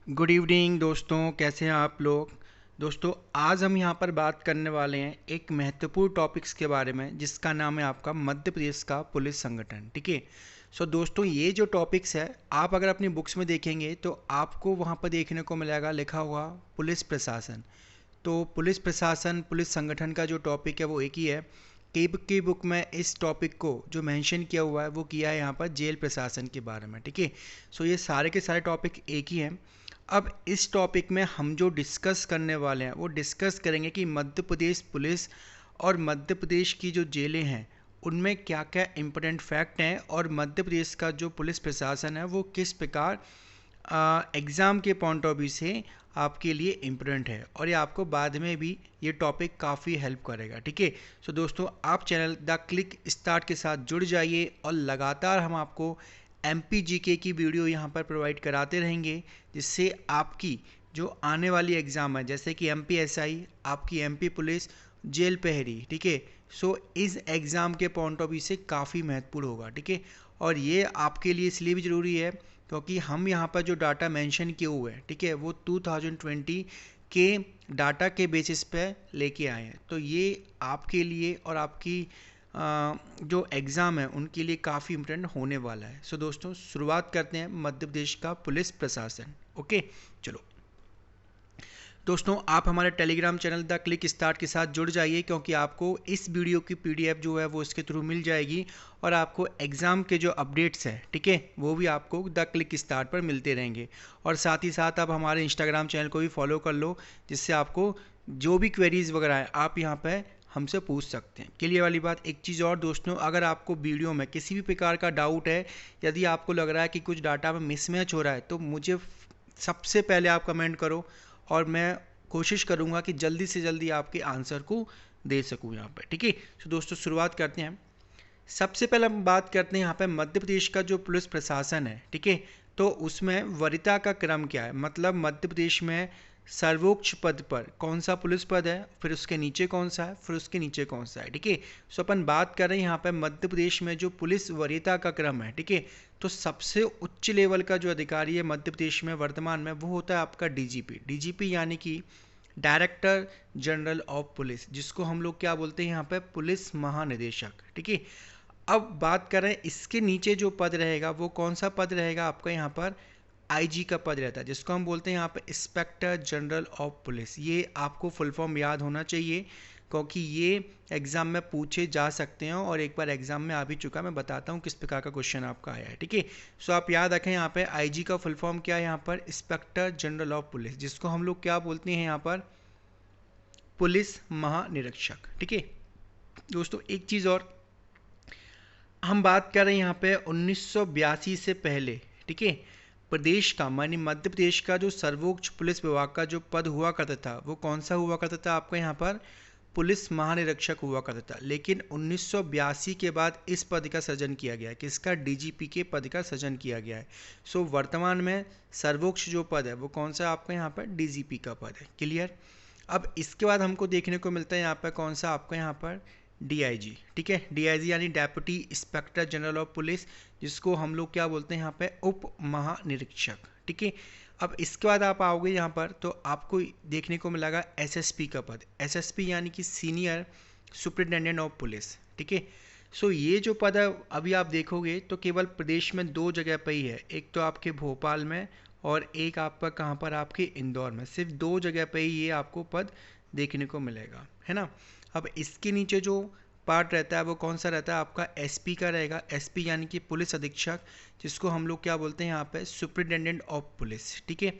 Good evening दोस्तों, कैसे हैं आप लोग। दोस्तों, आज हम यहाँ पर बात करने वाले हैं एक महत्वपूर्ण टॉपिक्स के बारे में जिसका नाम है आपका मध्य प्रदेश का पुलिस संगठन। ठीक है। सो दोस्तों, ये जो टॉपिक्स है आप अगर अपनी बुक्स में देखेंगे तो आपको वहाँ पर देखने को मिलेगा लिखा हुआ पुलिस प्रशासन। तो पुलिस प्रशासन पुलिस संगठन का जो टॉपिक है वो एक ही है। केब की बुक में इस टॉपिक को जो मेंशन किया हुआ है वो किया है यहाँ पर जेल प्रशासन के बारे में। ठीक है। सो ये सारे के सारे टॉपिक एक ही हैं। अब इस टॉपिक में हम जो डिस्कस करने वाले हैं वो डिस्कस करेंगे कि मध्य प्रदेश पुलिस और मध्य प्रदेश की जो जेलें हैं उनमें क्या क्या इम्पोर्टेंट फैक्ट हैं और मध्य प्रदेश का जो पुलिस प्रशासन है वो किस प्रकार एग्ज़ाम के पॉइंट ऑफ व्यू से आपके लिए इम्पोर्टेंट है और ये आपको बाद में भी ये टॉपिक काफ़ी हेल्प करेगा। ठीक है। सो दोस्तों, आप चैनल द क्लिक स्टार्ट के साथ जुड़ जाइए और लगातार हम आपको MPGK की वीडियो यहाँ पर प्रोवाइड कराते रहेंगे जिससे आपकी जो आने वाली एग्ज़ाम है जैसे कि MPSI, आपकी MP पुलिस, जेल प्रहरी, ठीक है। सो इस एग्ज़ाम के पॉइंट ऑफ व्यू से काफ़ी महत्वपूर्ण होगा। ठीक है। और ये आपके लिए इसलिए भी ज़रूरी है क्योंकि हम यहाँ पर जो डाटा मेंशन किए हुए हैं, ठीक है, वो 2020 के डाटा के बेसिस पे लेके आए हैं। तो ये आपके लिए और आपकी जो एग्ज़ाम है उनके लिए काफ़ी इम्पोर्टेंट होने वाला है। सो दोस्तों, शुरुआत करते हैं मध्य प्रदेश का पुलिस प्रशासन। ओके, चलो दोस्तों, आप हमारे Telegram channel the click start के साथ जुड़ जाइए क्योंकि आपको इस वीडियो की PDF जो है वो इसके थ्रू मिल जाएगी और आपको एग्ज़ाम के जो अपडेट्स हैं, ठीक है, वो भी आपको द क्लिक स्टार्ट पर मिलते रहेंगे। और साथ ही साथ आप हमारे इंस्टाग्राम चैनल को भी फॉलो कर लो जिससे आपको जो भी क्वेरीज़ वगैरह है आप यहाँ पर हमसे पूछ सकते हैं। क्लियर वाली बात। एक चीज़ और दोस्तों, अगर आपको वीडियो में किसी भी प्रकार का डाउट है, यदि आपको लग रहा है कि कुछ डाटा में मिसमैच हो रहा है, तो मुझे सबसे पहले आप कमेंट करो और मैं कोशिश करूंगा कि जल्दी से जल्दी आपके आंसर को दे सकूं यहाँ पर। ठीक है। तो दोस्तों, शुरुआत करते हैं। सबसे पहले हम बात करते हैं यहाँ पे मध्य प्रदेश का जो पुलिस प्रशासन है, ठीक है, तो उसमें वरीयता का क्रम क्या है, मतलब मध्य प्रदेश में सर्वोच्च पद पर कौन सा पुलिस पद है, फिर उसके नीचे कौन सा है, फिर उसके नीचे कौन सा है। ठीक है। सो अपन बात कर रहे हैं यहाँ पे मध्य प्रदेश में जो पुलिस वरीयता का क्रम है, ठीक है, तो सबसे उच्च लेवल का जो अधिकारी है मध्य प्रदेश में वर्तमान में वो होता है आपका DGP यानी कि डायरेक्टर जनरल ऑफ पुलिस, जिसको हम लोग क्या बोलते हैं यहाँ पे पुलिस महानिदेशक। ठीक है। अब बात कर रहे हैं इसके नीचे जो पद रहेगा वो कौन सा पद रहेगा आपका यहाँ पर IG का पद रहता है जिसको हम बोलते हैं यहाँ पे इंस्पेक्टर जनरल ऑफ पुलिस। ये आपको फुल फॉर्म याद होना चाहिए क्योंकि ये एग्जाम में पूछे जा सकते हैं और एक बार एग्जाम में आ भी चुका। मैं बताता हूँ किस प्रकार का क्वेश्चन आपका आया है। ठीक है। सो आप याद रखें यहाँ पे IG का फुल फॉर्म क्या है, यहाँ पर इंस्पेक्टर जनरल ऑफ पुलिस, जिसको हम लोग क्या बोलते हैं यहाँ पर पुलिस महानिरीक्षक। ठीक है। दोस्तों, एक चीज़ और हम बात कर रहे हैं यहाँ पे 1982 से पहले, ठीक है, प्रदेश का मानी मध्य प्रदेश का जो सर्वोच्च पुलिस विभाग का जो पद हुआ करता था वो कौन सा हुआ करता था आपका यहाँ पर पुलिस महानिरीक्षक हुआ करता था। लेकिन 1982 के बाद इस पद का सृजन किया गया है, किसका, DGP के पद का सृजन किया गया है। सो वर्तमान में सर्वोच्च जो पद है वो कौन सा आपका यहाँ पर DGP का पद है। क्लियर। अब इसके बाद हमको देखने को मिलता है यहाँ पर कौन सा आपका यहाँ पर DIG। ठीक है। DIG यानी deputy inspector general of police, जिसको हम लोग क्या बोलते हैं यहाँ पे उप महानिरीक्षक। ठीक है। अब इसके बाद आप आओगे यहाँ पर तो आपको देखने को मिलेगा SSP का पद। SSP यानी कि सीनियर सुपरिटेंडेंट ऑफ पुलिस। ठीक है। सो ये जो पद है अभी आप देखोगे तो केवल प्रदेश में 2 जगह पर ही है, एक तो आपके भोपाल में और एक आपका कहाँ पर आपके इंदौर में। सिर्फ 2 जगह पे ही ये आपको पद देखने को मिलेगा, है ना। अब इसके नीचे जो पार्ट रहता है वो कौन सा रहता है आपका SP का रहेगा। SP यानी कि पुलिस अधीक्षक, जिसको हम लोग क्या बोलते हैं यहाँ पे सुपरिटेंडेंट ऑफ पुलिस। ठीक है।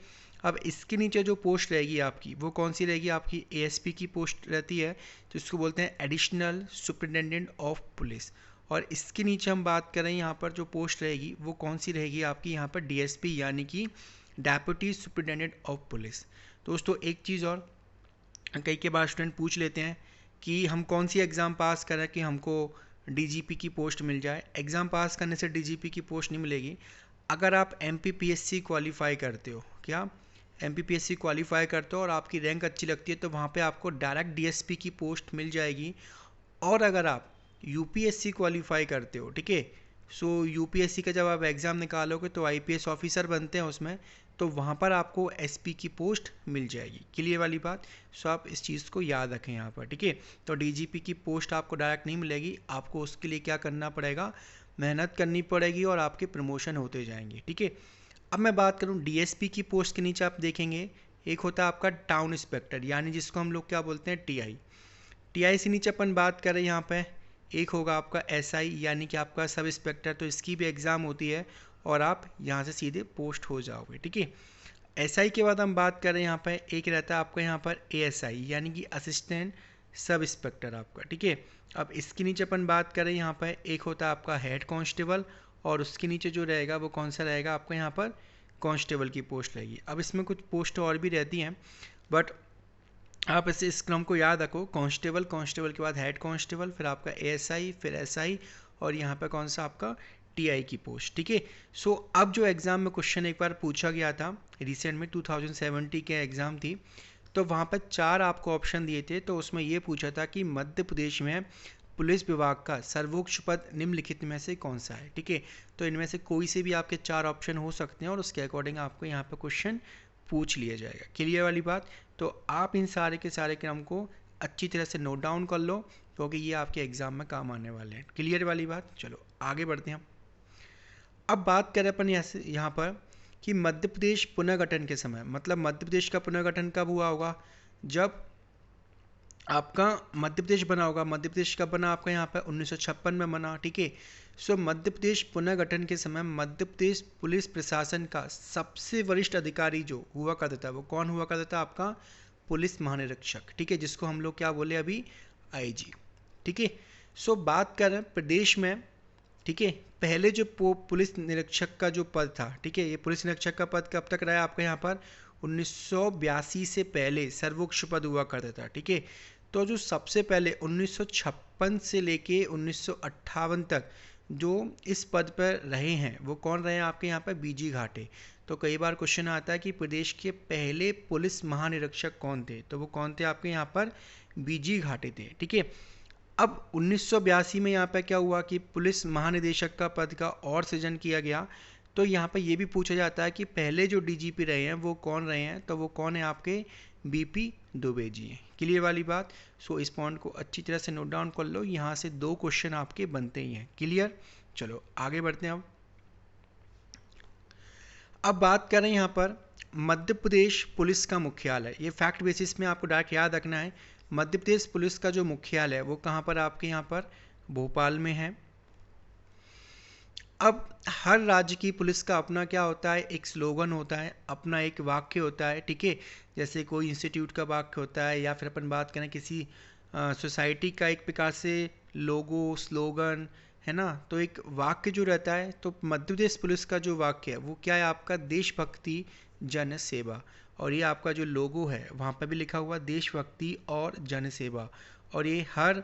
अब इसके नीचे जो पोस्ट रहेगी आपकी वो कौन सी रहेगी, आपकी ASP की पोस्ट रहती है जिसको बोलते हैं एडिशनल सुपरिटेंडेंट ऑफ पुलिस। और इसके नीचे हम बात करें यहाँ पर जो पोस्ट रहेगी वो कौन सी रहेगी आपकी यहाँ पर DSP यानी कि डेप्यूटी सुपरिटेंडेंट ऑफ पुलिस। दोस्तों, एक चीज़ और कई के बाद स्टूडेंट पूछ लेते हैं कि हम कौन सी एग्ज़ाम पास करें कि हमको DGP की पोस्ट मिल जाए। एग्ज़ाम पास करने से DGP की पोस्ट नहीं मिलेगी। अगर आप MPPSC क्वालिफाई करते हो, क्या MPPSC क्वालिफाई करते हो और आपकी रैंक अच्छी लगती है तो वहाँ पे आपको डायरेक्ट DSP की पोस्ट मिल जाएगी। और अगर आप UPSC क्वालिफाई करते हो, ठीक है, सो UPSC का जब आप एग्ज़ाम निकालोगे तो IPS ऑफिसर बनते हैं उसमें, तो वहाँ पर आपको एसपी की पोस्ट मिल जाएगी। क्लियर वाली बात। सो आप इस चीज़ को याद रखें यहाँ पर, ठीक है। तो डीजीपी की पोस्ट आपको डायरेक्ट नहीं मिलेगी, आपको उसके लिए क्या करना पड़ेगा, मेहनत करनी पड़ेगी और आपके प्रमोशन होते जाएंगे, ठीक है। अब मैं बात करूँ डीएसपी की पोस्ट के नीचे आप देखेंगे एक होता है आपका टाउन इंस्पेक्टर, यानी जिसको हम लोग क्या बोलते हैं टीआई। टीआई से नीचे अपन बात करें यहाँ पे एक होगा आपका एसआई, यानी कि आपका सब इंस्पेक्टर, तो इसकी भी एग्ज़ाम होती है और आप यहाँ से सीधे पोस्ट हो जाओगे, ठीक है। एसआई के बाद हम बात करें यहाँ पे एक रहता है आपका यहाँ पर एएसआई, यानी कि असिस्टेंट सब इंस्पेक्टर आपका, ठीक है। अब इसके नीचे अपन बात करें यहाँ पर एक होता है आपका हेड कांस्टेबल, और उसके नीचे जो रहेगा वो कौन सा रहेगा आपका यहाँ पर कांस्टेबल की पोस्ट रहेगी। अब इसमें कुछ पोस्ट और भी रहती हैं, बट आप ऐसे इस क्रम को याद रखो, कांस्टेबल, कांस्टेबल के बाद हेड कांस्टेबल, फिर आपका एएसआई, फिर एसआई, और यहाँ पे कौन सा आपका टीआई की पोस्ट, ठीक है। सो अब जो एग्ज़ाम में क्वेश्चन एक बार पूछा गया था रिसेंट में 2070 के एग्ज़ाम थी, तो वहाँ पर 4 आपको ऑप्शन दिए थे। तो उसमें ये पूछा था कि मध्य प्रदेश में पुलिस विभाग का सर्वोच्च पद निम्नलिखित में से कौन सा है, ठीक है। तो इनमें से कोई से भी आपके 4 ऑप्शन हो सकते हैं और उसके अकॉर्डिंग आपको यहाँ पर क्वेश्चन पूछ लिया जाएगा। क्लियर वाली बात। तो आप इन सारे के सारे क्रम को अच्छी तरह से नोट डाउन कर लो, क्योंकि ये आपके एग्जाम में काम आने वाले हैं। क्लियर वाली बात। चलो आगे बढ़ते हैं। अब बात करें अपन यहाँ पर कि मध्य प्रदेश पुनर्गठन के समय, मतलब मध्य प्रदेश का पुनर्गठन कब हुआ होगा, जब आपका मध्य प्रदेश बना होगा। मध्य प्रदेश कब बना आपका यहाँ पर 1956 में बना, ठीक है। सो मध्य प्रदेश पुनर्गठन के समय मध्य प्रदेश पुलिस प्रशासन का सबसे वरिष्ठ अधिकारी जो हुआ करता था वो कौन हुआ करता था, आपका पुलिस महानिरीक्षक, ठीक है, जिसको हम लोग क्या बोले अभी आईजी, ठीक है। सो बात करें प्रदेश में, ठीक है, पहले जो पुलिस निरीक्षक का जो पद था, ठीक है, ये पुलिस निरीक्षक का पद कब तक रहा आपका यहाँ पर 1982 से पहले सर्वोच्च पद हुआ करता था, ठीक है। तो जो सबसे पहले 1956 से लेके 1958 तक जो इस पद पर रहे हैं वो कौन रहे हैं आपके यहाँ पर बीजी घाटे। तो कई बार क्वेश्चन आता है कि प्रदेश के पहले पुलिस महानिरीक्षक कौन थे, तो वो कौन थे आपके यहाँ पर बीजी घाटे थे, ठीक है। अब 1982 में यहाँ पर क्या हुआ कि पुलिस महानिदेशक का पद का और सृजन किया गया। तो यहाँ पर ये भी पूछा जाता है कि पहले जो डीजीपी रहे हैं वो कौन रहे हैं, तो वो कौन है आपके बीपी दुबे जी हैं। क्लियर वाली बात। सो इस पॉइंट को अच्छी तरह से नोट डाउन कर लो, यहाँ से 2 क्वेश्चन आपके बनते ही हैं। क्लियर। चलो आगे बढ़ते हैं। अब बात करें यहाँ पर मध्य प्रदेश पुलिस का मुख्यालय, ये फैक्ट बेसिस में आपको डायरेक्ट याद रखना है। मध्य प्रदेश पुलिस का जो मुख्यालय है वो कहाँ पर आपके यहाँ पर भोपाल में है। अब हर राज्य की पुलिस का अपना क्या होता है, एक स्लोगन होता है, अपना एक वाक्य होता है, ठीक है। जैसे कोई इंस्टीट्यूट का वाक्य होता है, या फिर अपन बात करें किसी सोसाइटी का एक प्रकार से लोगो स्लोगन है ना। तो एक वाक्य जो रहता है, तो मध्य प्रदेश पुलिस का जो वाक्य है वो क्या है आपका देशभक्ति जन सेवा, और ये आपका जो लोगो है वहाँ पर भी लिखा हुआ देशभक्ति और जन सेवा, और ये हर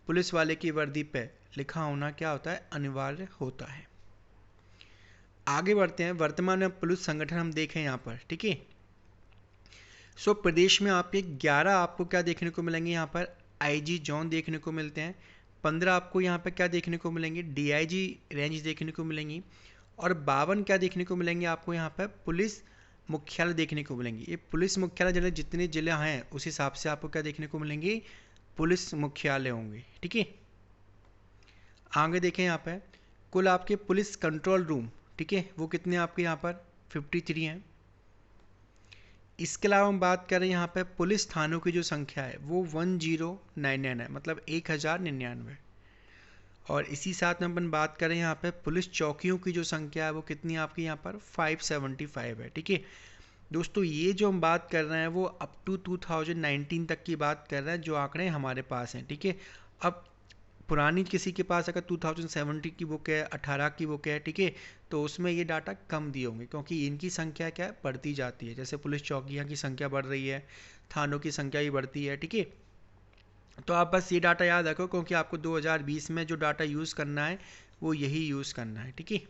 पुलिस वाले की वर्दी पे लिखा होना क्या होता है अनिवार्य होता है। आगे बढ़ते हैं। वर्तमान में पुलिस संगठन हम देखें यहाँ पर, ठीक है। सो प्रदेश में आपके 11 आपको क्या देखने को मिलेंगे, यहाँ पर आईजी जोन देखने को मिलते हैं। 15 आपको यहाँ पर क्या देखने को मिलेंगे, डीआईजी रेंज देखने को मिलेंगी, और 52 क्या देखने को मिलेंगे आपको यहाँ पर पुलिस मुख्यालय देखने को मिलेंगे। ये पुलिस मुख्यालय जितने जिले हैं उस हिसाब से आपको क्या देखने को मिलेंगे, पुलिस मुख्यालय होंगे, ठीक है। आगे देखें यहाँ पर कुल आपके पुलिस कंट्रोल रूम, ठीक है, वो कितने आपके यहाँ पर 53 हैं। इसके अलावा हम बात करें यहाँ पे पुलिस थानों की जो संख्या है वो 1099 है, मतलब 1099। और इसी साथ में अपन बात करें यहाँ पे पुलिस चौकियों की जो संख्या है वो कितनी आपकी यहाँ पर 575 है, ठीक है। दोस्तों ये जो हम बात कर रहे हैं वो अप टू 2019 तक की बात कर रहे हैं, जो आंकड़े हमारे पास हैं, ठीक है। अब पुरानी किसी के पास अगर 2017 की बुक है, 18 की बुक है, ठीक है, तो उसमें ये डाटा कम दिए होंगे, क्योंकि इनकी संख्या क्या है बढ़ती जाती है। जैसे पुलिस चौकियाँ की संख्या बढ़ रही है, थानों की संख्या भी बढ़ती है, ठीक है। तो आप बस ये डाटा याद रखो, क्योंकि आपको 2020 में जो डाटा यूज़ करना है वो यही यूज़ करना है, ठीक है।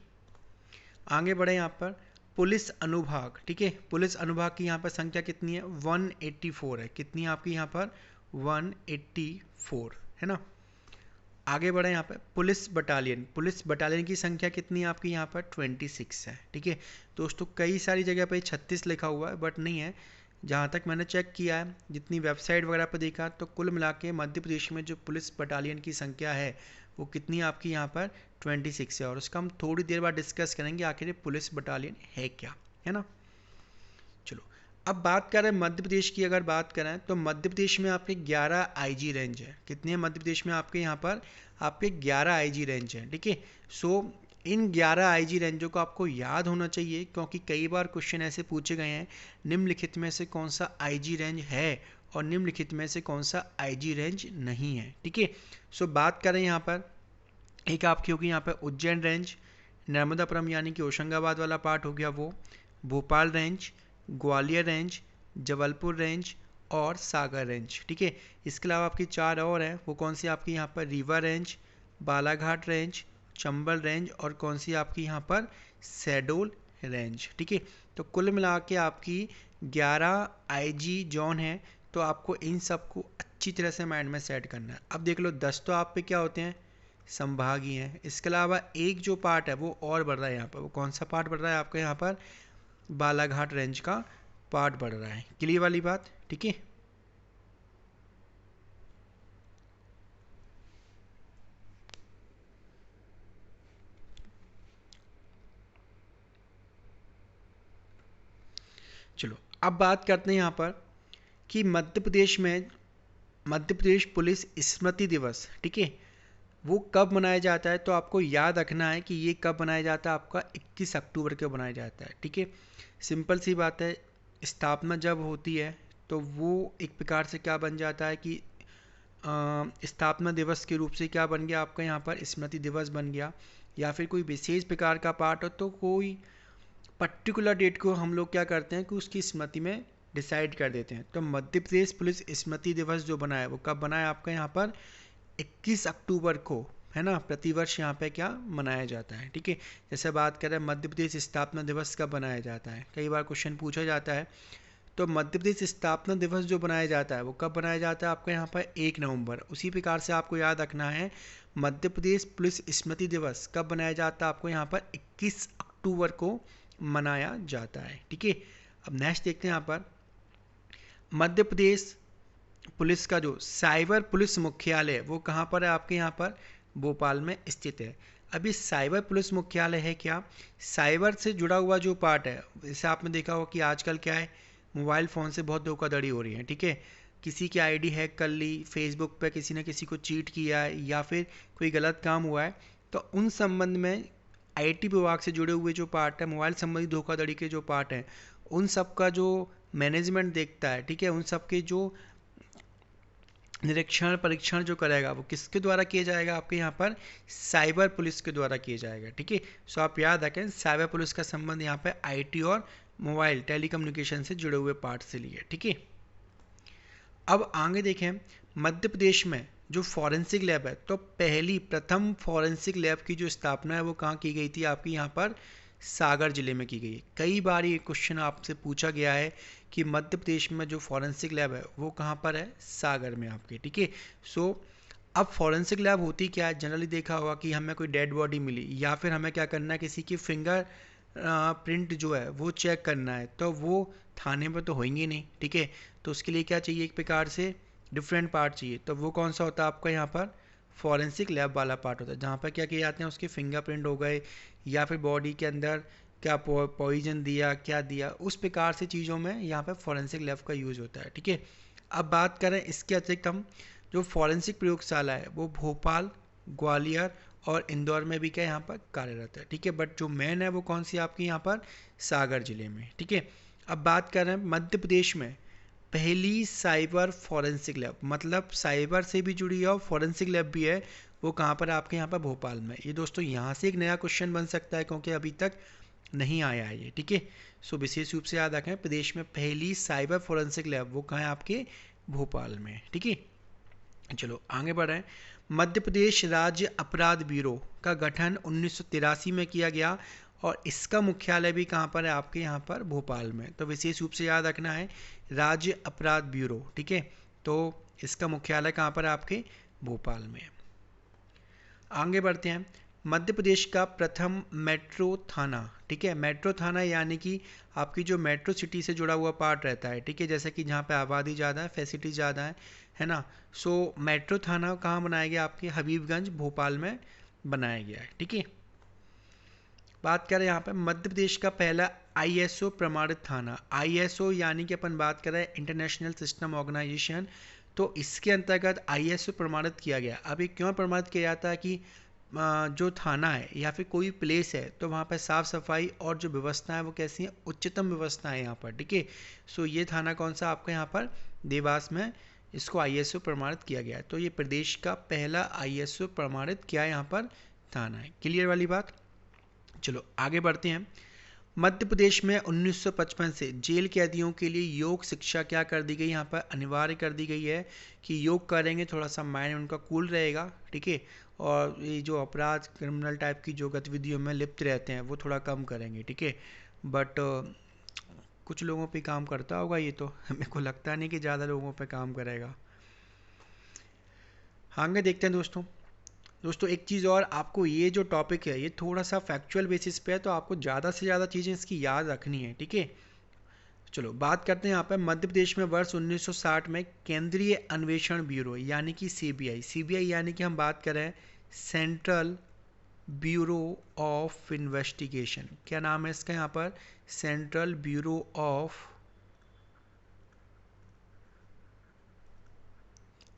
आगे बढ़े यहाँ पर पुलिस अनुभाग, ठीक है। पुलिस अनुभाग की यहाँ पर संख्या कितनी है 184 है। कितनी आपकी यहाँ पर 184 है ना। आगे बढ़े यहाँ पर पुलिस बटालियन की संख्या कितनी है आपकी यहाँ पर 26 है। ठीक है दोस्तों, कई सारी जगह पर 36 लिखा हुआ है बट नहीं है। जहाँ तक मैंने चेक किया है, जितनी वेबसाइट वगैरह पर देखा, तो कुल मिला के मध्य प्रदेश में जो पुलिस बटालियन की संख्या है वो कितनी है आपकी यहाँ पर 26 है। और उसका हम थोड़ी देर बाद डिस्कस करेंगे आखिर पुलिस बटालियन है क्या, है ना। चलो अब बात करें मध्य प्रदेश की। अगर बात करें तो मध्य प्रदेश में आपके 11 आईजी रेंज है। कितने हैं मध्य प्रदेश में आपके यहाँ पर? आपके 11 आईजी रेंज है। ठीक है, सो इन 11 आईजी रेंजों को आपको याद होना चाहिए, क्योंकि कई बार क्वेश्चन ऐसे पूछे गए हैं, निम्नलिखित में से कौन सा आईजी रेंज है और निम्नलिखित में से कौन सा आईजी रेंज नहीं है। ठीक है, सो बात करें यहाँ पर, एक आपकी होगी यहाँ पर उज्जैन रेंज, नर्मदापुरम यानी कि होशंगाबाद वाला पार्ट हो गया वो, Bhopal range, Gwalior range, Jabalpur range और सागर रेंज। ठीक है, इसके अलावा आपकी 4 और हैं, वो कौन सी आपकी यहाँ पर? Rewa range, Balaghat range, Chambal range और कौन सी आपकी यहाँ पर? शहडोल रेंज। ठीक है, तो कुल मिला के आपकी 11 आईजी जोन है। तो आपको इन सबको अच्छी तरह से माइंड में सेट करना है। अब देख लो 10 तो आप पे क्या होते हैं? संभागीय हैं। इसके अलावा एक जो पार्ट है वो और बढ़ रहा है यहाँ पर। वो कौन सा पार्ट बढ़ रहा है आपका यहाँ पर? बालाघाट रेंज का पार्ट बढ़ रहा है। क्लियर वाली बात? ठीक है, चलो अब बात करते हैं यहाँ पर कि मध्य प्रदेश पुलिस स्मृति दिवस, ठीक है, वो कब मनाया जाता है। तो आपको याद रखना है कि ये कब मनाया जाता है, आपका 21 अक्टूबर को मनाया जाता है। ठीक है, सिंपल सी बात है, स्थापना जब होती है तो वो एक प्रकार से क्या बन जाता है कि स्थापना दिवस के रूप से क्या बन गया आपका यहाँ पर? स्मृति दिवस बन गया। या फिर कोई विशेष प्रकार का पाठ हो तो कोई पर्टिकुलर डेट को हम लोग क्या करते हैं कि उसकी स्मृति में डिसाइड कर देते हैं। तो मध्य प्रदेश पुलिस स्मृति दिवस जो बना है वो कब बना है आपका यहाँ पर? 21 अक्टूबर को, है ना। प्रतिवर्ष यहाँ पे क्या मनाया जाता है। ठीक है, जैसे बात करें मध्य प्रदेश स्थापना दिवस कब मनाया जाता है, कई बार क्वेश्चन पूछा जाता है। तो मध्य प्रदेश स्थापना दिवस जो बनाया जाता है वो कब बनाया जाता है आपका यहाँ पर? 1 नवंबर। उसी प्रकार से आपको याद रखना है मध्य प्रदेश पुलिस स्मृति दिवस कब बनाया जाता है आपको यहाँ पर? 21 अक्टूबर को मनाया जाता है। ठीक है, अब नेक्स्ट देखते हैं यहाँ पर मध्य प्रदेश पुलिस का जो साइबर पुलिस मुख्यालय है वो कहाँ पर है आपके यहाँ पर? भोपाल में स्थित है। अभी साइबर पुलिस मुख्यालय है क्या? साइबर से जुड़ा हुआ जो पार्ट है, जैसे आपने देखा हो कि आजकल क्या है, मोबाइल फ़ोन से बहुत धोखाधड़ी हो रही है। ठीक है, किसी की आईडी हैक कर ली, फेसबुक पे किसी ने किसी को चीट किया है या फिर कोई गलत काम हुआ है, तो उन संबंध में आईटी विभाग से जुड़े हुए जो पार्ट है, मोबाइल संबंधी धोखाधड़ी के जो पार्ट हैं, उन सब का जो मैनेजमेंट देखता है, ठीक है, उन सब के जो निरीक्षण परीक्षण जो करेगा वो किसके द्वारा किया जाएगा आपके यहाँ पर? साइबर पुलिस के द्वारा किया जाएगा। ठीक है, सो आप याद रखें साइबर पुलिस का संबंध यहाँ पे आईटी और मोबाइल टेलीकम्युनिकेशन से जुड़े हुए पार्ट से लिए। ठीक है, अब आगे देखें मध्य प्रदेश में जो फॉरेंसिक लैब है, तो प्रथम फॉरेंसिक लैब की जो स्थापना है वो कहाँ की गई थी आपकी यहाँ पर? सागर जिले में की गई है। कई बार ये क्वेश्चन आपसे पूछा गया है कि मध्य प्रदेश में जो फॉरेंसिक लैब है वो कहाँ पर है? सागर में आपके। ठीक है, सो अब फॉरेंसिक लैब होती क्या है? जनरली देखा होगा कि हमें कोई डेड बॉडी मिली या फिर हमें क्या करना है, किसी की फिंगर प्रिंट जो है वो चेक करना है, तो वो थाने में तो होंगे नहीं। ठीक है, तो उसके लिए क्या चाहिए? एक प्रकार से डिफरेंट पार्ट चाहिए। तो वो कौन सा होता है आपका यहाँ पर? फॉरेंसिक लैब वाला पार्ट होता है, जहाँ पर क्या किए जाते हैं, उसके फिंगरप्रिंट हो गए या फिर बॉडी के अंदर क्या पॉइजन दिया, क्या दिया, उस प्रकार से चीज़ों में यहाँ पर फॉरेंसिक लैब का यूज़ होता है। ठीक है, अब बात करें इसके अतिरिक्त हम जो फॉरेंसिक प्रयोगशाला है वो भोपाल, ग्वालियर और इंदौर में भी क्या यहाँ पर कार्यरत है। ठीक है, बट जो मेन है वो कौन सी आपकी यहाँ पर? सागर जिले में। ठीक है, अब बात कर रहे हैं मध्य प्रदेश में पहली साइबर फॉरेंसिक लैब, मतलब साइबर से भी जुड़ी है और फॉरेंसिक लैब भी है, वो कहाँ पर आपके यहाँ पर? भोपाल में। ये दोस्तों यहाँ से एक नया क्वेश्चन बन सकता है क्योंकि अभी तक नहीं आया है ये। ठीक है, सो विशेष रूप से याद रखें प्रदेश में पहली साइबर फॉरेंसिक लैब वो कहाँ है आपके? भोपाल में। ठीक है, चलो आगे बढ़ रहे हैं। मध्य प्रदेश राज्य अपराध ब्यूरो का गठन 1983 में किया गया और इसका मुख्यालय भी कहाँ पर है आपके यहाँ पर? भोपाल में। तो विशेष रूप से याद रखना है राज्य अपराध ब्यूरो। ठीक है, तो इसका मुख्यालय कहाँ पर है आपके? भोपाल में। आगे बढ़ते हैं। मध्य प्रदेश का प्रथम मेट्रो थाना, ठीक है। मेट्रो थाना यानी कि आपकी जो मेट्रो सिटी से जुड़ा हुआ पार्ट रहता है, ठीक है, जैसे कि जहाँ पे आबादी ज़्यादा है, फैसिलिटी ज़्यादा है ना। सो मेट्रो थाना कहाँ बनाया गया, आपके हबीबगंज भोपाल में बनाया गया है, ठीक है। बात करें यहाँ पे मध्य प्रदेश का पहला आईएसओ प्रमाणित थाना, आईएसओ यानी कि अपन बात कर रहे हैं इंटरनेशनल सिस्टम ऑर्गेनाइजेशन, तो इसके अंतर्गत आईएसओ प्रमाणित किया गया। अब ये क्यों प्रमाणित किया जाता है कि जो थाना है या फिर कोई प्लेस है तो वहाँ पर साफ़ सफाई और जो व्यवस्था है वो कैसी है, उच्चतम व्यवस्था है यहाँ पर, ठीक है। सो ये थाना कौन सा आपका यहाँ पर देवास में, इसको आईएसओ प्रमाणित किया गया है। तो ये प्रदेश का पहला आईएसओ प्रमाणित क्या यहाँ पर थाना है। क्लियर वाली बात। चलो आगे बढ़ते हैं। मध्य प्रदेश में 1955 से जेल कैदियों के लिए योग शिक्षा क्या कर दी गई, यहाँ पर अनिवार्य कर दी गई है कि योग करेंगे, थोड़ा सा माइंड उनका कूल रहेगा, ठीक है। और ये जो अपराध क्रिमिनल टाइप की जो गतिविधियों में लिप्त रहते हैं वो थोड़ा कम करेंगे, ठीक है। बट कुछ लोगों पे काम करता होगा ये, तो मेरे को लगता नहीं कि ज़्यादा लोगों पे काम करेगा। आगे देखते हैं दोस्तों एक चीज़ और, आपको ये जो टॉपिक है ये थोड़ा सा फैक्चुअल बेसिस पे है, तो आपको ज़्यादा से ज़्यादा चीज़ें इसकी याद रखनी है, ठीक है। चलो बात करते हैं यहाँ पर मध्य प्रदेश में वर्ष 1960 में केंद्रीय अन्वेषण ब्यूरो यानी कि सीबीआई, सीबीआई यानी कि हम बात कर रहे हैं सेंट्रल ब्यूरो ऑफ इन्वेस्टिगेशन, क्या नाम है इसका यहाँ पर, सेंट्रल ब्यूरो ऑफ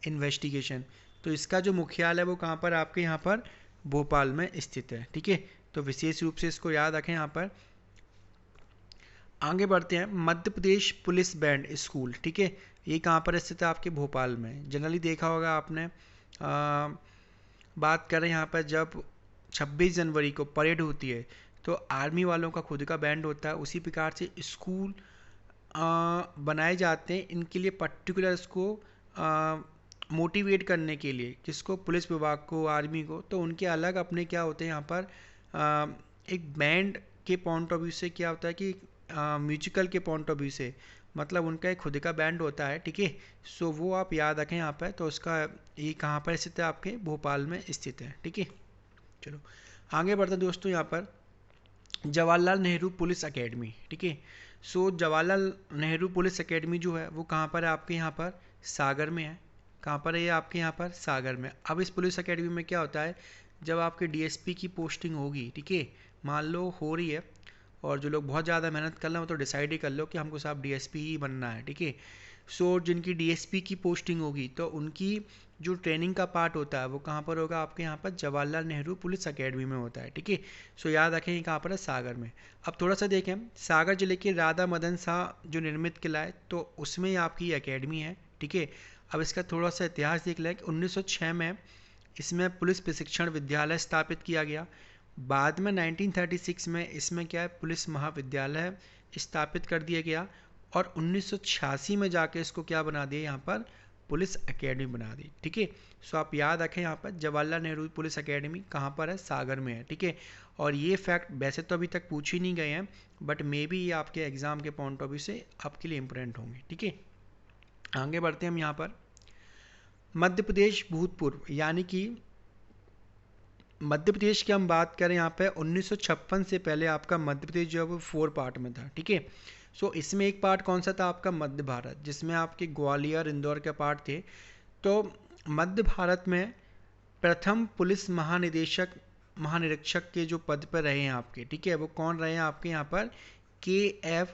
इन्वेस्टिगेशन। तो इसका जो मुख्यालय है वो कहाँ पर आपके यहाँ पर भोपाल में स्थित है, ठीक है। तो विशेष रूप से इसको याद रखें यहाँ पर। आगे बढ़ते हैं। Madhya Pradesh police band school, ठीक है, ये कहाँ पर स्थित है, आपके भोपाल में। जनरली देखा होगा आपने, बात करें यहाँ पर जब 26 जनवरी को परेड होती है तो आर्मी वालों का खुद का बैंड होता है, उसी प्रकार से स्कूल बनाए जाते हैं इनके लिए पर्टिकुलर, इसको मोटिवेट करने के लिए, किसको, पुलिस विभाग को, आर्मी को। तो उनके अलग अपने क्या होते हैं यहाँ पर एक बैंड के पॉइंट ऑफ व्यू से क्या होता है कि म्यूजिकल के पॉइंट ऑफ व्यू से, मतलब उनका एक खुद का बैंड होता है, ठीक है। सो वो आप याद रखें यहाँ पर। तो उसका ये कहाँ पर स्थित है, आपके भोपाल में स्थित है, ठीक है। चलो आगे बढ़ते हैं दोस्तों। यहाँ पर जवाहरलाल नेहरू पुलिस एकेडमी, ठीक है। सो जवाहरलाल नेहरू पुलिस एकेडमी जो है वो कहाँ पर है, आपके यहाँ पर सागर में है। कहाँ पर है ये, आपके यहाँ पर सागर में। अब इस पुलिस एकेडमी में क्या होता है, जब आपके डीएसपी की पोस्टिंग होगी, ठीक है, मान लो हो रही है, और जो लोग बहुत ज़्यादा मेहनत कर रहे हो तो डिसाइड ही कर लो कि हमको साहब डीएसपी ही बनना है, ठीक है। सो जिनकी डीएसपी की पोस्टिंग होगी तो उनकी जो ट्रेनिंग का पार्ट होता है वो कहाँ पर होगा, आपके यहाँ पर जवाहरलाल नेहरू पुलिस एकेडमी में होता है, ठीक है। सो याद रखें ये कहाँ पर है, सागर में। अब थोड़ा सा देखें, सागर जिले के राधा मदन शाह जो निर्मित किला है तो उसमें आपकी एकेडमी है, ठीक है। अब इसका थोड़ा सा इतिहास देख लें कि 1906 में इसमें पुलिस प्रशिक्षण विद्यालय स्थापित किया गया। बाद में 1936 में इसमें क्या है, पुलिस महाविद्यालय स्थापित कर दिया गया, और 1986 में जाके इसको क्या बना दिया, यहाँ पर पुलिस एकेडमी बना दी, ठीक है। सो आप याद रखें यहाँ पर जवाहरलाल नेहरू पुलिस एकेडमी कहाँ पर है, सागर में है, ठीक है। और ये फैक्ट वैसे तो अभी तक पूछ ही नहीं गए हैं, बट मे बी ये आपके एग्जाम के पॉइंट ऑफ व्यू से आपके लिए इंपॉर्टेंट होंगे, ठीक है। आगे बढ़ते हैं हम यहाँ पर। मध्य प्रदेश भूतपूर्व यानी कि मध्य प्रदेश की हम बात करें यहाँ पे 1956 से पहले आपका मध्य प्रदेश जो है वो 4 पार्ट में था, ठीक है। सो इसमें एक पार्ट कौन सा था, आपका मध्य भारत, जिसमें आपके ग्वालियर इंदौर के पार्ट थे। तो मध्य भारत में प्रथम पुलिस महानिरीक्षक के जो पद पर रहे हैं आपके, ठीक है, वो कौन रहे हैं आपके यहाँ पर, KF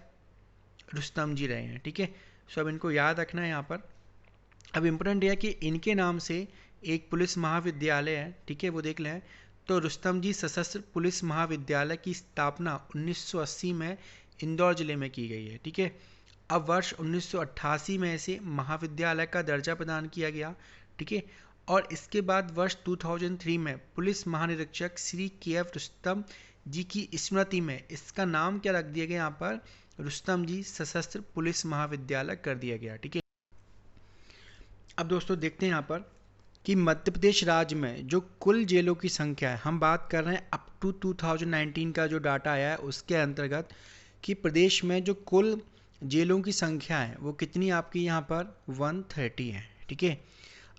रुस्तम जी रहे हैं, ठीक है। सो अब इनको याद रखना है यहाँ पर। अब इम्पोर्टेंट यह कि इनके नाम से एक पुलिस महाविद्यालय है, ठीक है, वो देख लें। तो रुस्तम जी सशस्त्र पुलिस महाविद्यालय की स्थापना 1980 में इंदौर जिले में की गई है, ठीक है। अब वर्ष 1988 में इसे महाविद्यालय का दर्जा प्रदान किया गया, ठीक है। और इसके बाद वर्ष 2003 में पुलिस महानिरीक्षक श्री KF रुस्तम जी की स्मृति में इसका नाम क्या रख दिया गया, यहाँ पर रुस्तम जी सशस्त्र पुलिस महाविद्यालय कर दिया गया, ठीक है। अब दोस्तों देखते हैं यहाँ पर कि मध्य प्रदेश राज्य में जो कुल जेलों की संख्या है, हम बात कर रहे हैं अप टू 2019 का जो डाटा आया है उसके अंतर्गत, कि प्रदेश में जो कुल जेलों की संख्या है वो कितनी आपकी यहाँ पर 130 है, ठीक है।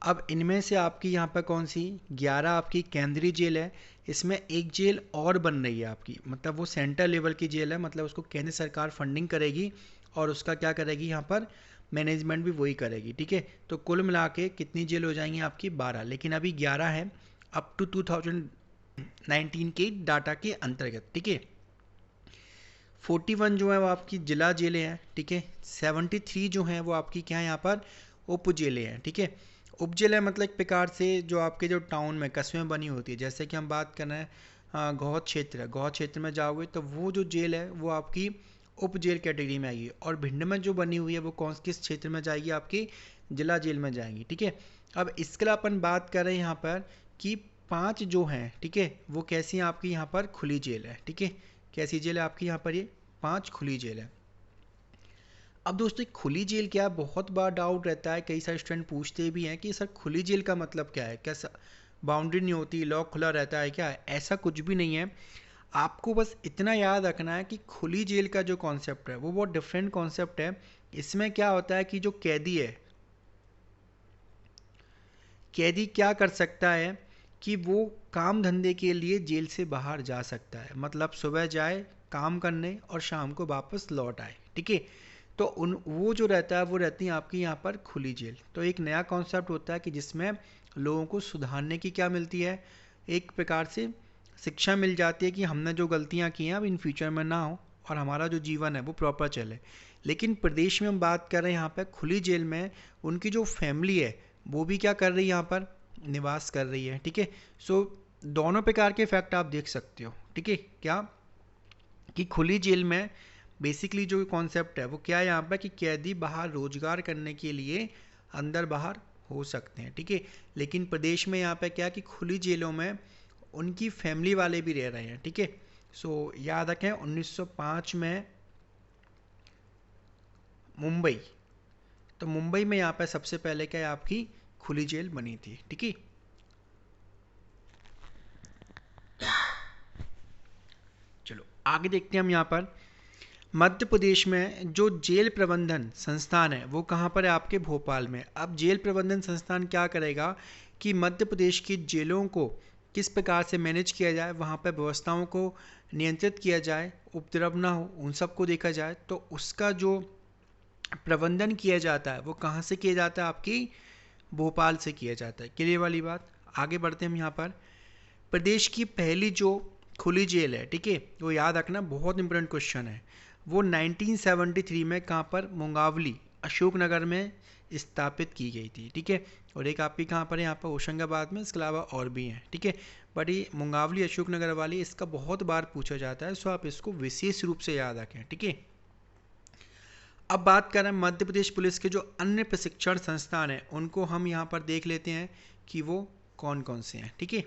अब इनमें से आपकी यहाँ पर कौन सी 11 आपकी केंद्रीय जेल है, इसमें एक जेल और बन रही है आपकी, मतलब वो सेंटर लेवल की जेल है, मतलब उसको केंद्र सरकार फंडिंग करेगी और उसका क्या करेगी यहाँ पर मैनेजमेंट भी वही करेगी, ठीक है। तो कुल मिला के कितनी जेल हो जाएंगी आपकी 12, लेकिन अभी 11 है अप टू 2019 के डाटा के अंतर्गत, ठीक है। 41 जो है वो आपकी जिला जेलें हैं, ठीक है। 73 जो हैं वो आपकी क्या है यहाँ पर उप जेलें हैं, ठीक है। उप जेलें मतलब एक प्रकार से जो आपके जो टाउन में कस्बे में बनी होती है, जैसे कि हम बात कर रहे हैं गौहद क्षेत्र है, गौहद क्षेत्र में जाओगे तो वो जो जेल है वो आपकी उप जेल कैटेगरी में आएगी, और भिंड में जो बनी हुई है वो कौन किस क्षेत्र में जाएगी, आपकी जिला जेल में जाएंगी, ठीक है। अब इसके लिए अपन बात कर रहे हैं यहाँ पर कि 5 जो हैं, ठीक है, वो कैसी हैं आपकी यहाँ पर खुली जेल है, ठीक है। कैसी जेल है आपकी यहाँ पर, ये 5 खुली जेल है। अब दोस्तों खुली जेल क्या है, बहुत बार डाउट रहता है, कई सारे स्टूडेंट पूछते भी हैं कि सर खुली जेल का मतलब क्या है, क्या बाउंड्री नहीं होती, लॉक खुला रहता है क्या? ऐसा कुछ भी नहीं है। आपको बस इतना याद रखना है कि खुली जेल का जो कॉन्सेप्ट है वो बहुत डिफरेंट कॉन्सेप्ट है। इसमें क्या होता है कि जो कैदी है, कैदी क्या कर सकता है कि वो काम धंधे के लिए जेल से बाहर जा सकता है, मतलब सुबह जाए काम करने और शाम को वापस लौट आए, ठीक है। तो उन वो जो रहता है वो रहती है आपकी यहाँ पर खुली जेल। तो एक नया कॉन्सेप्ट होता है कि जिसमें लोगों को सुधारने की क्या मिलती है, एक प्रकार से शिक्षा मिल जाती है कि हमने जो गलतियाँ की हैं अब इन फ्यूचर में ना हो और हमारा जो जीवन है वो प्रॉपर चले। लेकिन प्रदेश में हम बात कर रहे हैं यहाँ पर खुली जेल में उनकी जो फैमिली है वो भी क्या कर रही है, यहाँ पर निवास कर रही है, ठीक है। सो दोनों प्रकार के फैक्ट आप देख सकते हो, ठीक है। क्या कि खुली जेल में बेसिकली जो कॉन्सेप्ट है वो क्या है यहाँ पर कि कैदी बाहर रोजगार करने के लिए अंदर बाहर हो सकते हैं, ठीक है। लेकिन प्रदेश में यहाँ पे क्या है कि खुली जेलों में उनकी फैमिली वाले भी रह रहे हैं, ठीक है। सो याद रखें 1905 में मुंबई, तो मुंबई में यहाँ पे सबसे पहले क्या है आपकी खुली जेल बनी थी, ठीक है। चलो आगे देखते हैं हम यहाँ पर मध्य प्रदेश में जो जेल प्रबंधन संस्थान है वो कहाँ पर है, आपके भोपाल में। अब जेल प्रबंधन संस्थान क्या करेगा कि मध्य प्रदेश की जेलों को किस प्रकार से मैनेज किया जाए, वहाँ पर व्यवस्थाओं को नियंत्रित किया जाए, उपद्रव ना हो उन सबको देखा जाए, तो उसका जो प्रबंधन किया जाता है वो कहाँ से किया जाता है, आपकी भोपाल से किया जाता है। क्लियर वाली बात। आगे बढ़ते हैं हम यहाँ पर प्रदेश की पहली जो खुली जेल है, ठीक है, वो याद रखना बहुत इंपॉर्टेंट क्वेश्चन है। वो 1973 में कहाँ पर, मुंगावली अशोकनगर में स्थापित की गई थी, ठीक है। और एक आपकी कहाँ पर है, यहाँ पर होशंगाबाद में, इसके अलावा और भी हैं, ठीक है। बट ये मुंगावली अशोकनगर वाली इसका बहुत बार पूछा जाता है, सो आप इसको विशेष रूप से याद रखें, ठीक है। अब बात करें मध्य प्रदेश पुलिस के जो अन्य प्रशिक्षण संस्थान हैं उनको हम यहाँ पर देख लेते हैं कि वो कौन कौन से हैं, ठीक है।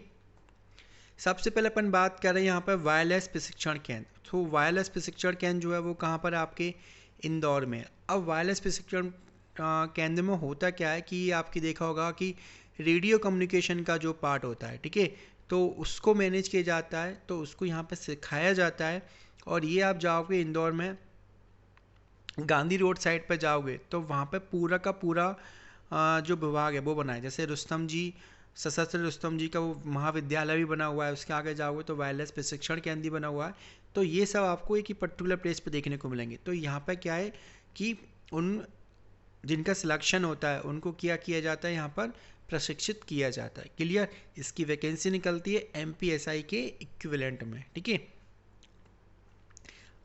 सबसे पहले अपन बात कर रहे हैं यहाँ पर वायरलेस प्रशिक्षण केंद्र। तो वायरलेस प्रशिक्षण केंद्र जो है वो कहाँ पर है, आपके इंदौर में। अब वायरलेस प्रशिक्षण केंद्र में होता क्या है कि आपकी देखा होगा कि रेडियो कम्युनिकेशन का जो पार्ट होता है, ठीक है, तो उसको मैनेज किया जाता है, तो उसको यहाँ पर सिखाया जाता है। और ये आप जाओगे इंदौर में गांधी रोड साइड पर जाओगे तो वहाँ पे पूरा का पूरा जो विभाग है वो बना है, जैसे रुस्तम जी, सशस्त्र रुस्तम जी का वो महाविद्यालय भी बना हुआ है, उसके आगे जाओगे तो वायरलेस प्रशिक्षण केंद्र भी बना हुआ है। तो ये सब आपको एक ही पर्टिकुलर प्लेस पे देखने को मिलेंगे। तो यहाँ पे क्या है कि उन जिनका सिलेक्शन होता है उनको क्या किया जाता है, यहाँ पर प्रशिक्षित किया जाता है। क्लियर। इसकी वैकेंसी निकलती है MPSI के इक्विवेलेंट में, ठीक है।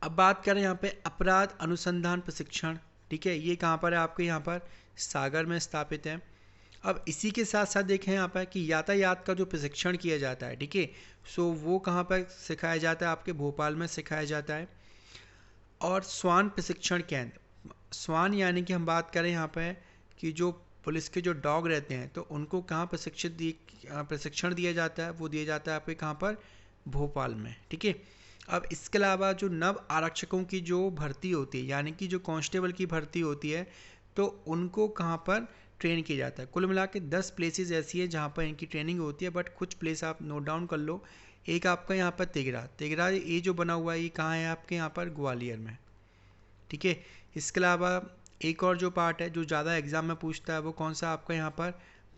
अब बात करें यहाँ पे अपराध अनुसंधान प्रशिक्षण, ठीक है, ये कहाँ पर है, आपके यहाँ पर सागर में स्थापित है। अब इसी के साथ साथ देखें यहाँ पर कि यातायात का जो प्रशिक्षण किया जाता है, ठीक है, सो वो कहाँ पर सिखाया जाता है, आपके भोपाल में सिखाया जाता है। और स्वान प्रशिक्षण केंद्र, स्वान यानी कि हम बात करें यहाँ पर कि जो पुलिस के जो डॉग रहते हैं तो उनको कहाँ प्रशिक्षण दिया जाता है, वो दिया जाता है आपके कहाँ पर, भोपाल में, ठीक है। अब इसके अलावा जो नव आरक्षकों की जो भर्ती होती है, यानी कि जो कांस्टेबल की भर्ती होती है, तो उनको कहाँ पर ट्रेन किया जाता है। कुल मिला के 10 प्लेसेस ऐसी है जहाँ पर इनकी ट्रेनिंग होती है, बट कुछ प्लेस आप नोट डाउन कर लो। एक आपका यहाँ पर तेगरा ये जो बना हुआ है ये कहाँ है, आपके यहाँ पर ग्वालियर में, ठीक है। इसके अलावा एक और जो पार्ट है जो ज़्यादा एग्जाम में पूछता है वो कौन सा, आपका यहाँ पर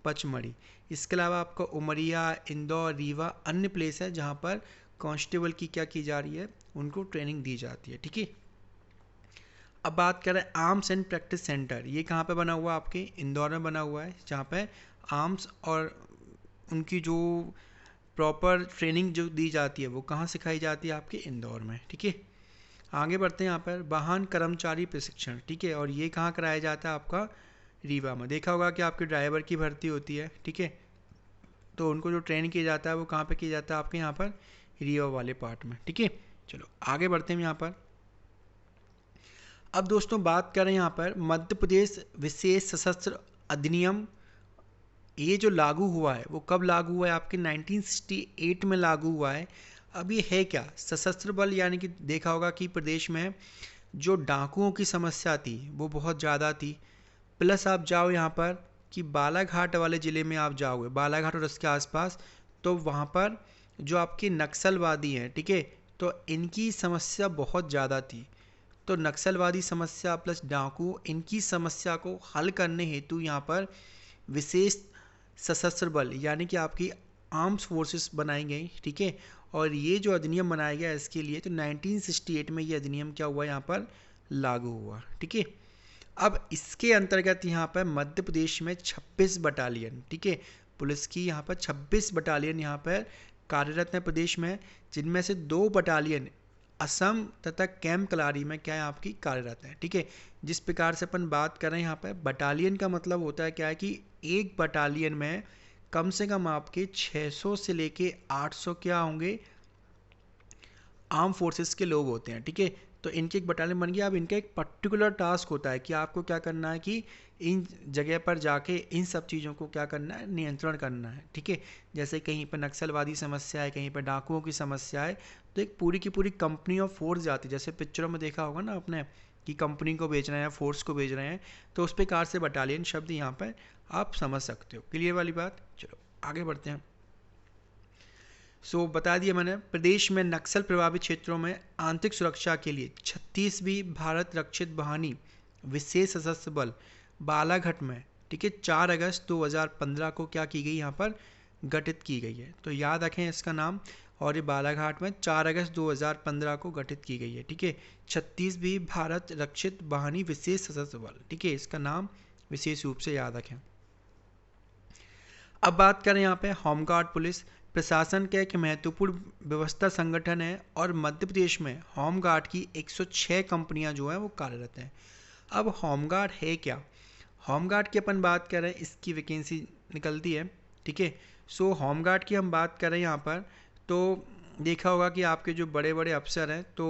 पचमढ़ी। इसके अलावा आपका उमरिया, इंदौर, रीवा अन्य प्लेस है जहाँ पर कांस्टेबल की क्या की जा रही है, उनको ट्रेनिंग दी जाती है। ठीक है, अब बात करें आर्म्स एंड प्रैक्टिस सेंटर, ये कहाँ पे बना हुआ है, आपके इंदौर में बना हुआ है, जहाँ पे आर्म्स और उनकी जो प्रॉपर ट्रेनिंग जो दी जाती है वो कहाँ सिखाई जाती है, आपके इंदौर में। ठीक है, आगे बढ़ते हैं यहाँ पर वाहन कर्मचारी प्रशिक्षण। ठीक है, और ये कहाँ कराया जाता है, आपका रीवा में। देखा होगा कि आपके ड्राइवर की भर्ती होती है। ठीक है, तो उनको जो ट्रेन किया जाता है वो कहाँ पे किया जाता है, आपके यहाँ पर रीवा वाले पार्ट में। ठीक है, चलो आगे बढ़ते हैं यहाँ पर। अब दोस्तों बात करें यहाँ पर मध्य प्रदेश विशेष सशस्त्र अधिनियम, ये जो लागू हुआ है वो कब लागू हुआ है, आपके 1968 में लागू हुआ है। अब ये है क्या, सशस्त्र बल, यानी कि देखा होगा कि प्रदेश में जो डाकुओं की समस्या थी वो बहुत ज़्यादा थी। प्लस आप जाओ यहाँ पर कि बालाघाट वाले ज़िले में आप जाओगे, बालाघाट और उसके आसपास, तो वहाँ पर जो आपके नक्सलवादी हैं, ठीक है, तो इनकी समस्या बहुत ज़्यादा थी। तो नक्सलवादी समस्या प्लस डाकू, इनकी समस्या को हल करने हेतु यहाँ पर विशेष सशस्त्र बल यानी कि आपकी आर्म्स फोर्सेस बनाई गई। ठीक है, और ये जो अधिनियम बनाया गया इसके लिए, तो 1968 में ये अधिनियम क्या हुआ, यहाँ पर लागू हुआ। ठीक है, अब इसके अंतर्गत यहाँ पर मध्य प्रदेश में 26 बटालियन, ठीक है, पुलिस की यहाँ पर 26 बटालियन यहाँ पर कार्यरत है प्रदेश में, जिनमें से 2 बटालियन असम तथा कैंप कलारी में क्या है, आपकी कार्यरत है। ठीक है, जिस प्रकार से अपन बात कर रहे हैं यहाँ पर बटालियन का मतलब होता है क्या है कि एक बटालियन में कम से कम आपके 600 से लेके 800 क्या होंगे, आर्म फोर्सेस के लोग होते हैं। ठीक है, तो इनके एक बटालियन बन गया। अब इनका एक पर्टिकुलर टास्क होता है कि आपको क्या करना है कि इन जगह पर जाके इन सब चीज़ों को क्या करना है, नियंत्रण करना है। ठीक है, जैसे कहीं पर नक्सलवादी समस्या है, कहीं पर डाकुओं की समस्या है, तो एक पूरी की पूरी कंपनी ऑफ फोर्स जाती है। जैसे पिक्चरों में देखा होगा ना आपने कि कंपनी को बेच रहे हैं, फोर्स को बेच रहे हैं, तो उस प्रकार से बटालियन शब्द यहाँ पर आप समझ सकते हो। क्लियर वाली बात, चलो आगे बढ़ते हैं। बता दिया मैंने, प्रदेश में नक्सल प्रभावित क्षेत्रों में आंतरिक सुरक्षा के लिए 36वीं भारत रक्षित वाहिनी विशेष सशस्त्र बल बालाघाट में, ठीक है, 4 अगस्त 2015 को क्या की गई, यहाँ पर गठित की गई है। तो याद रखें इसका नाम, और ये बालाघाट में 4 अगस्त 2015 को गठित की गई है। ठीक है, 36वीं भारत रक्षित वाहिनी विशेष सशस्त्र बल, ठीक है, इसका नाम विशेष रूप से याद रखें। अब बात करें यहाँ पे होमगार्ड पुलिस प्रशासन का एक महत्वपूर्ण व्यवस्था संगठन है, और मध्य प्रदेश में होमगार्ड की 106 कंपनियां जो हैं वो कार्यरत हैं। अब होमगार्ड है क्या, होमगार्ड की अपन बात करें, इसकी वैकेंसी निकलती है। ठीक है, होमगार्ड की हम बात करें यहाँ पर, तो देखा होगा कि आपके जो बड़े बड़े अफसर हैं तो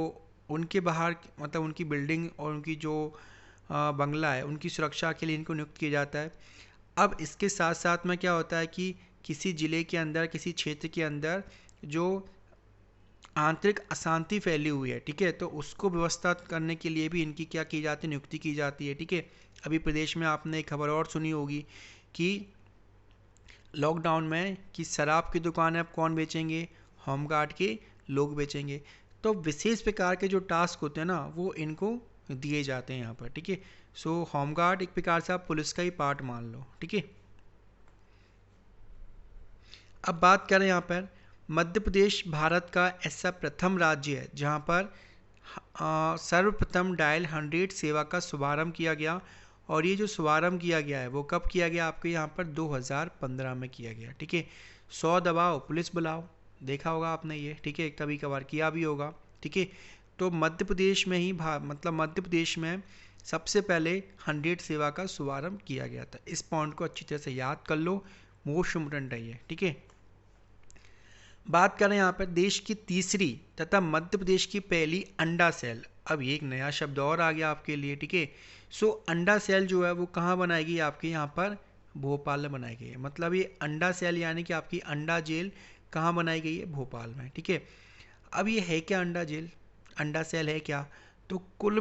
उनके बाहर, मतलब उनकी बिल्डिंग और उनकी जो बंगला है, उनकी सुरक्षा के लिए इनको नियुक्त किया जाता है। अब इसके साथ साथ में क्या होता है कि किसी ज़िले के अंदर, किसी क्षेत्र के अंदर जो आंतरिक अशांति फैली हुई है, ठीक है, तो उसको व्यवस्था करने के लिए भी इनकी क्या की जाती है, नियुक्ति की जाती है। ठीक है, अभी प्रदेश में आपने एक खबर और सुनी होगी कि लॉकडाउन में कि शराब की दुकान अब कौन बेचेंगे, होमगार्ड के लोग बेचेंगे। तो विशेष प्रकार के जो टास्क होते हैं ना वो इनको दिए जाते हैं यहाँ पर। ठीक है, होमगार्ड एक प्रकार से आप पुलिस का ही पार्ट मान लो। ठीक है, अब बात करें यहाँ पर, मध्य प्रदेश भारत का ऐसा प्रथम राज्य है जहाँ पर सर्वप्रथम डायल 100 सेवा का शुभारंभ किया गया, और ये जो शुभारंभ किया गया है वो कब किया गया, आपके यहाँ पर 2015 में किया गया। ठीक है, 100 दबाओ पुलिस बुलाओ, देखा होगा आपने ये। ठीक है, कभी कभार किया भी होगा। ठीक है, तो मध्य प्रदेश में ही मतलब मध्य प्रदेश में सबसे पहले 100 सेवा का शुभारंभ किया गया था। इस पॉइंट को अच्छी तरह से याद कर लो, मोस्ट इम्पोर्टेंट है ये। ठीक है, बात करें यहाँ पर देश की तीसरी तथा मध्य प्रदेश की पहली अंडा सेल। अब ये एक नया शब्द और आ गया आपके लिए। ठीक है, अंडा सेल जो है वो कहाँ बनाएगी, आपके यहाँ पर भोपाल में बनाई गई है। मतलब ये अंडा सेल यानी कि आपकी अंडा जेल कहाँ बनाई गई है, भोपाल में। ठीक है, अब ये है क्या अंडा जेल, अंडा सेल है क्या, तो कुल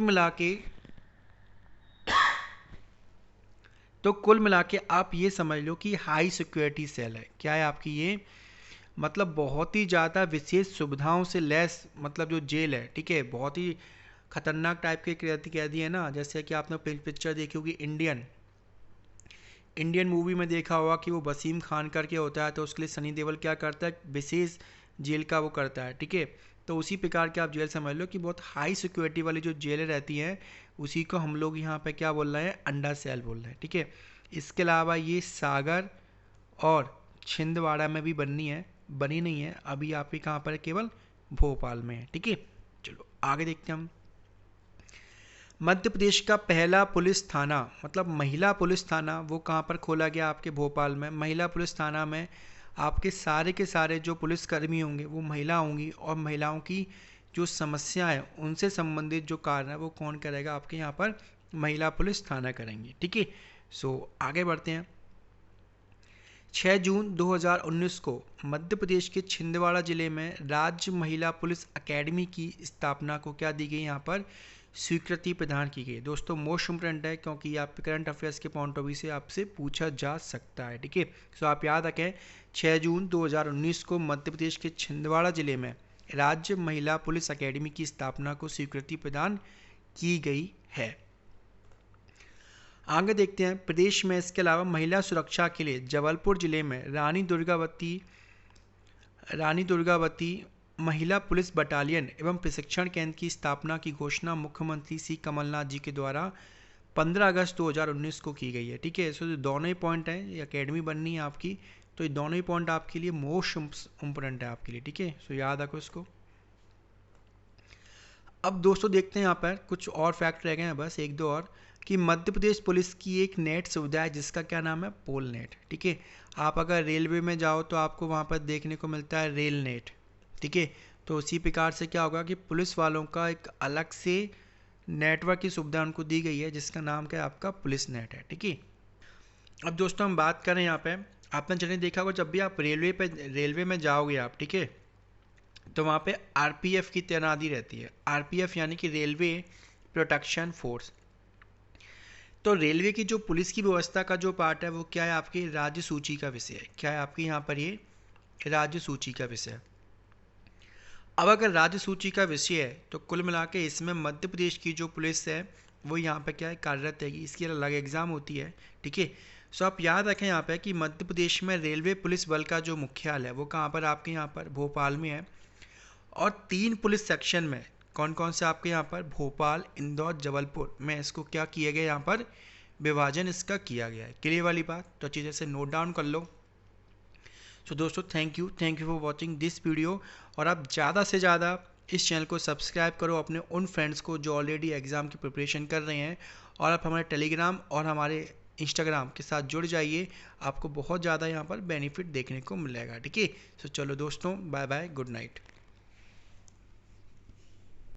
मिला के आप ये समझ लो कि हाई सिक्योरिटी सेल है। क्या है आपकी ये, मतलब बहुत ही ज़्यादा विशेष सुविधाओं से लैस, मतलब जो जेल है। ठीक है, बहुत ही खतरनाक टाइप के कैदी है ना, जैसे कि आपने पिक्चर देखी होगी इंडियन, इंडियन मूवी में देखा होगा कि वो वसीम खान करके होता है, तो उसके लिए सनी देओल क्या करता है, विशेष जेल का वो करता है, ठीक है। तो उसी प्रकार के आप जेल समझ लो कि बहुत हाई सिक्योरिटी वाली जो जेलें रहती हैं, उसी को हम लोग यहाँ पे क्या बोल रहे हैं, अंडा सेल बोल रहे हैं, ठीक है। इसके अलावा ये सागर और छिंदवाड़ा में भी बनी नहीं है अभी, आप ही कहाँ पर है, केवल भोपाल में है, ठीक है। चलो आगे देखते हैं हम। मध्य प्रदेश का पहला पुलिस थाना, मतलब महिला पुलिस थाना, वो कहाँ पर खोला गया, आपके भोपाल में। महिला पुलिस थाना में आपके सारे के सारे जो पुलिसकर्मी होंगे वो महिला होंगी, और महिलाओं की जो समस्या है उनसे संबंधित जो कार्य है वो कौन करेगा, आपके यहाँ पर महिला पुलिस थाना करेंगे, ठीक है। सो आगे बढ़ते हैं। 6 जून 2019 को मध्य प्रदेश के छिंदवाड़ा जिले में राज्य महिला पुलिस अकेडमी की स्थापना को क्या दी गई, यहाँ पर स्वीकृति प्रदान की गई। दोस्तों मोस्ट इम्पोर्टेंट है, क्योंकि ये आप करंट अफेयर्स के पॉइंट ऑफ व्यू से आपसे पूछा जा सकता है, ठीक है। सो आप याद रखें 6 जून 2019 को मध्य प्रदेश के छिंदवाड़ा जिले में राज्य महिला पुलिस अकेडमी की स्थापना को स्वीकृति प्रदान की गई है। आगे देखते हैं। प्रदेश में इसके अलावा महिला सुरक्षा के लिए जबलपुर जिले में रानी दुर्गावती महिला पुलिस बटालियन एवं प्रशिक्षण केंद्र की स्थापना की घोषणा मुख्यमंत्री श्री कमलनाथ जी के द्वारा 15 अगस्त 2019 को की गई है, ठीक है। सो दोनों ही पॉइंट हैं, ये अकेडमी बननी है आपकी, तो ये दोनों ही पॉइंट आपके लिए मोस्ट इम्पोर्टेंट है आपके लिए, ठीक है। सो याद रखो इसको। अब दोस्तों देखते हैं यहाँ पर कुछ और फैक्ट रह गए हैं, बस एक दो और, कि मध्य प्रदेश पुलिस की एक नेट सुविधा है जिसका क्या नाम है, पोल नेट, ठीक है। आप अगर रेलवे में जाओ तो आपको वहाँ पर देखने को मिलता है रेल नेट, ठीक है। तो उसी प्रकार से क्या होगा कि पुलिस वालों का एक अलग से नेटवर्क की सुविधा उनको दी गई है जिसका नाम क्या है, आपका पुलिस नेट है, ठीक है। अब दोस्तों हम बात करें यहाँ पे, आपने चलिए देखा होगा जब भी आप रेलवे में जाओगे आप, ठीक है, तो वहाँ पे आरपीएफ की तैनाती रहती है। आरपीएफ यानी कि रेलवे प्रोटेक्शन फोर्स। तो रेलवे की जो पुलिस की व्यवस्था का जो पार्ट है वो क्या है, आपकी राज्य सूची का विषय है। क्या है आपके यहाँ पर, ये राज्य सूची का विषय है। अब अगर राज्य सूची का विषय है तो कुल मिला के इसमें मध्य प्रदेश की जो पुलिस है वो यहाँ पे क्या है, कार्यरत है। इसकी अलग एग्ज़ाम होती है, ठीक है। सो आप याद रखें यहाँ पे कि मध्य प्रदेश में रेलवे पुलिस बल का जो मुख्यालय है वो कहाँ पर, आपके यहाँ पर भोपाल में है। और 3 पुलिस सेक्शन में कौन कौन से आपके यहाँ पर, भोपाल, इंदौर, जबलपुर में इसको क्या किया गया, यहाँ पर विभाजन इसका किया गया है। क्लियर वाली बात, तो अच्छी तरह से नोट डाउन कर लो। सो दोस्तों thank you for watching this video. और आप ज़्यादा से ज़्यादा इस चैनल को सब्सक्राइब करो अपने उन फ्रेंड्स को जो ऑलरेडी एग्ज़ाम की प्रिपरेशन कर रहे हैं, और आप हमारे टेलीग्राम और हमारे इंस्टाग्राम के साथ जुड़ जाइए, आपको बहुत ज़्यादा यहाँ पर बेनिफिट देखने को मिलेगा, ठीक है। सो चलो दोस्तों, बाय बाय, गुड नाइट।